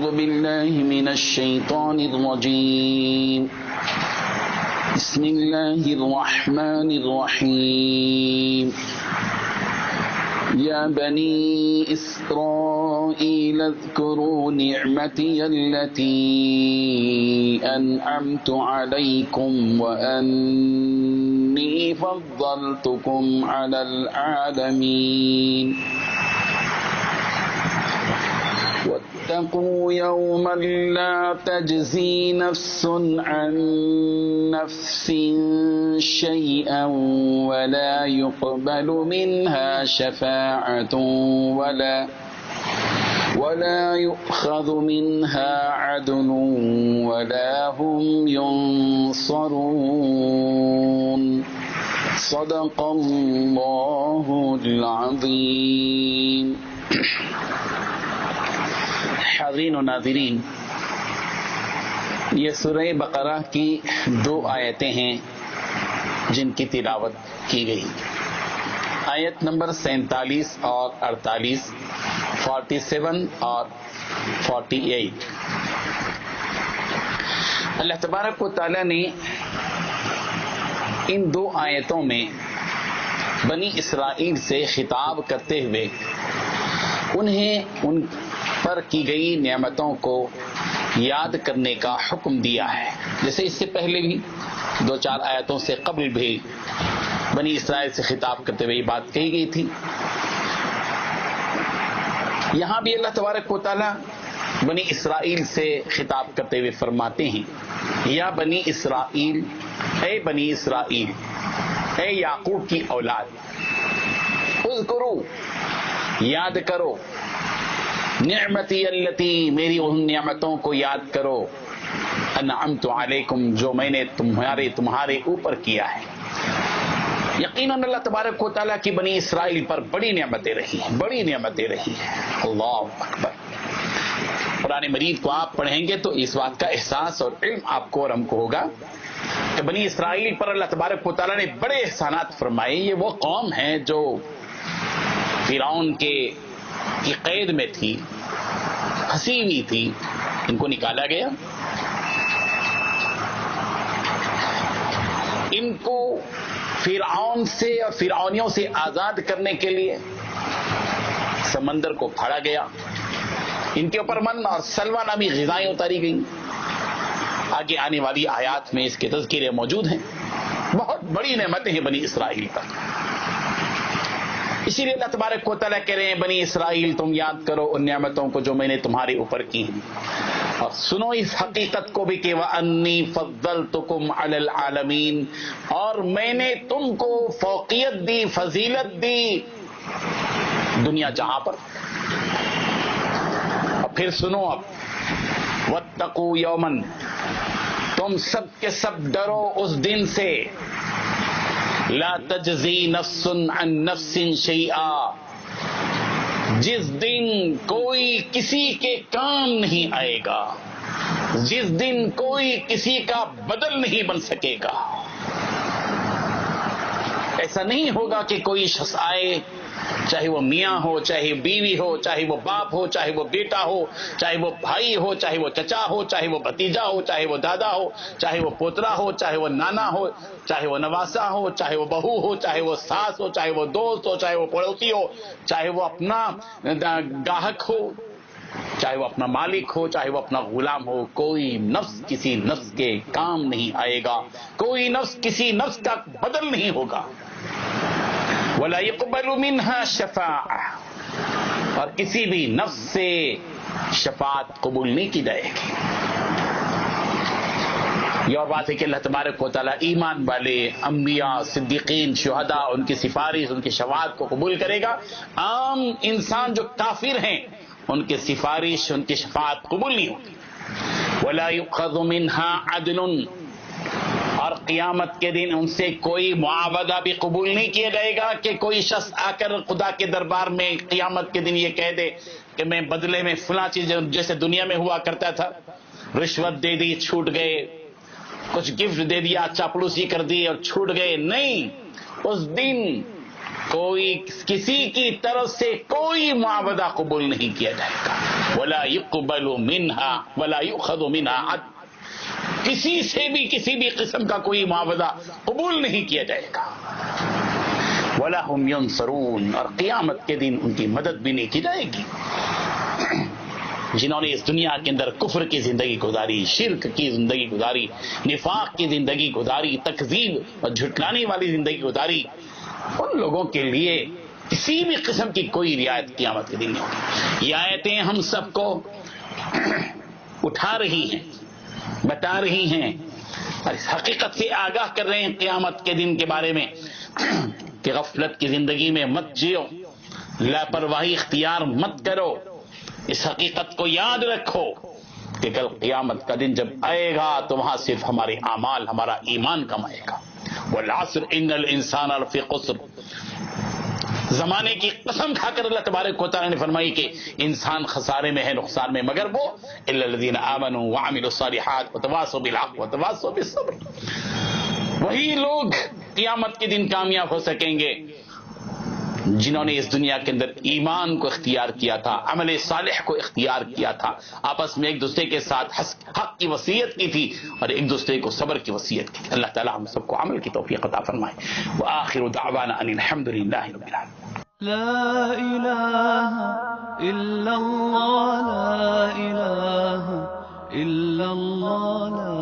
أعوذ بالله من الشيطان الرجيم بسم الله الرحمن الرحيم يا بني إسرائيل اذكروا نعمتي التي أنعمت عليكم وأني فضلتكم على العالمين واتقوا يوما لا تجزي نفس عن نفس شيئا ولا يقبل منها شفاعة ولا يؤخذ منها عدل ولا هم ينصرون صدق الله العظيم. حاضرین و ناظرین، یہ سورہ بقرہ کی 2 آیتیں ہیں جن کی تلاوت کی گئی. آیت نمبر 47 اور 48، 47 اور 48. اللہ تبارک و تعالی نے ان 2 آیتوں میں بنی اسرائیل سے خطاب کرتے ہوئے انہیں ان پر کی گئی نعمتوں کو یاد کرنے کا حکم دیا ہے. جیسے اس سے پہلے بھی 2-4 آیتوں سے قبل بھی بنی اسرائیل سے خطاب کرتے ہوئے یہ بات کہی گئی تھی. یہاں بھی اللہ تبارک و تعالی بنی اسرائیل سے خطاب کرتے ہوئے فرماتے ہیں یا بنی اسرائیل، اے بنی اسرائیل، اے یعقوب کی اولاد، اذکروا، یاد کرو، نعمتی التی، میری ان نعمتوں کو یاد کرو، انعمت علیکم، جو میں نے تمہارے اوپر کیا ہے. یقیناً اللہ تبارک و تعالیٰ کی بنی اسرائیل پر بڑی نعمتیں رہی ہیں، بڑی نعمتیں رہی ہیں. اللہ اکبر. قرآن مجید کو آپ پڑھیں گے تو اس بات کا احساس اور علم آپ کو اور ہم کو ہوگا کہ بنی اسرائیل پر اللہ تبارک و تعالیٰ نے بڑے احسانات فرمائے. یہ وہ قوم ہے جو فرعون کی قید میں تھی، پھنسی ہوئی تھی، ان کو نکالا گیا، ان کو فرعون سے اور فرعونیوں سے آزاد کرنے کے لیے سمندر کو پھاڑا گیا، ان کے اوپر من اور سلوہ نامی غذائیں اتاری گئیں. آگے آنے والی آیات میں اس کے تذکرے موجود ہیں. بہت بڑی نعمتیں ہیں بنی اسرائیل پر. اسی لیے اللہ تبارک و تعالیٰ کہہ رہے ہیں بنی اسرائیل تم یاد کرو ان نعمتوں کو جو میں نے تمہارے اوپر کی ہیں، اور سنو اس حقیقت کو بھی کہ وَأَنِّي فَضَّلْتُكُمْ عَلَى الْعَالَمِينَ، اور میں نے تم کو فوقیت دی، فضیلت دی دنیا جہاں پر. اور پھر سنو اب، وَاتَّقُوا يَوْمًا، تم سب کے سب ڈرو اس دن سے، لا تجزی نفس عن نفس شیئا، جس دن کوئی کسی کے کام نہیں آئے گا، جس دن کوئی کسی کا بدل نہیں بن سکے گا. ایسا نہیں ہوگا کہ کوئی شخص آئے، چاہے وہ میاں ہو، چاہے بیوی ہو، چاہے وہ باپ ہو، چاہے وہ بیٹا ہو، چاہے وہ بھائی ہو، چاہے وہ چچا ہو، چاہے وہ بھتیجا ہو، چاہے وہ دادا ہو، چاہے وہ پوترا ہو، چاہے وہ نانا ہو، چاہے وہ نواسا ہو، چاہے وہ بہو ہو، چاہے وہ ساس ہو، چاہے وہ دوست ہو، چاہے وہ پڑوسی ہو، چاہے وہ اپنا گاہک ہو، چاہے وہ اپنا مالک ہو، چاہے وہ اپنا غلام ہو، کوئی نفس کسی نفس کے کام نہیں آئے گا، کوئی نفس کسی نفس کا بدل نہیں ہوگا. وَلَا يُقْبَلُ مِنْهَا شَفَاعَةٌ، اور کسی بھی نفس سے شفاعت قبول نہیں کی جائے گی. یہ اور بات ہے کہ اللہ تبارک و تعالیٰ ایمان والے انبیاء، صدیقین، شہداء، ان کی سفارش، ان کی شفاعت کو قبول کرے گا. عام انسان جو کافر ہیں ان کی سفارش، ان کی شفاعت قبول نہیں ہوگی. وَلَا يُؤْخَذُ مِنْهَا عَدْلٌ، اور قیامت کے دن ان سے کوئی معاوضہ بھی قبول نہیں کیا جائے گا کہ کوئی شخص آ کر خدا کے دربار میں قیامت کے دن یہ کہہ دے کہ میں بدلے میں فلاں چیز، جیسے دنیا میں ہوا کرتا تھا، رشوت دے دی چھوٹ گئے، کچھ گفٹ دے دیا چاپلوسی کر دی اور چھوٹ گئے. نہیں، اس دن کوئی کسی کی طرف سے کوئی معاوضہ قبول نہیں کیا جائے گا. ولا يقبل منها ولا يؤخذ منها عدل، کسی سے بھی کسی بھی قسم کا کوئی معاوضہ قبول نہیں کیا جائے گا. ولا هم ينصرون، اور قیامت کے دن ان کی مدد بھی نہیں کی جائے گی. جنہوں نے اس دنیا کے اندر کفر کی زندگی گزاری، شرک کی زندگی گزاری، نفاق کی زندگی گزاری، تکذیب اور جھٹلانے والی زندگی گزاری، ان لوگوں کے لیے کسی بھی قسم کی کوئی رعایت قیامت کے دن نہیں ہوگی. یہ آیتیں ہم سب کو اٹھا رہی ہیں، بتا رہی ہیں اور اس حقیقت سے آگاہ کر رہے ہیں قیامت کے دن کے بارے میں کہ غفلت کی زندگی میں مت جیو، لاپرواہی اختیار مت کرو. اس حقیقت کو یاد رکھو کہ کل قیامت کا دن جب آئے گا تو وہاں صرف ہمارے اعمال، ہمارا ایمان کم آئے گا. والعصر ان الانسان لفی خسر، زمانے کی قسم کھا کر اللہ تبارک و تعالی نے فرمائی کہ انسان خسارے میں ہے، نقصان میں، مگر وہ الا الذین آمنوا وعملوا الصالحات وتواصوا بالحق وتواصوا بالصبر. وہی لوگ قیامت کے دن کامیاب ہو سکیں گے جنہوں نے اس دنیا کے اندر ایمان کو اختیار کیا تھا، عمل صالح کو اختیار کیا تھا، آپس میں ایک دوسرے کے ساتھ حق کی وصیت کی تھی اور ایک دوسرے کو صبر کی وصیت کی. اللہ تعالی ہم سب کو عمل کی توفیق عطا فرمائے. وآخر دعوانا ان الحمد للہ رب العالمین. لا إله إلا الله، لا إله إلا الله،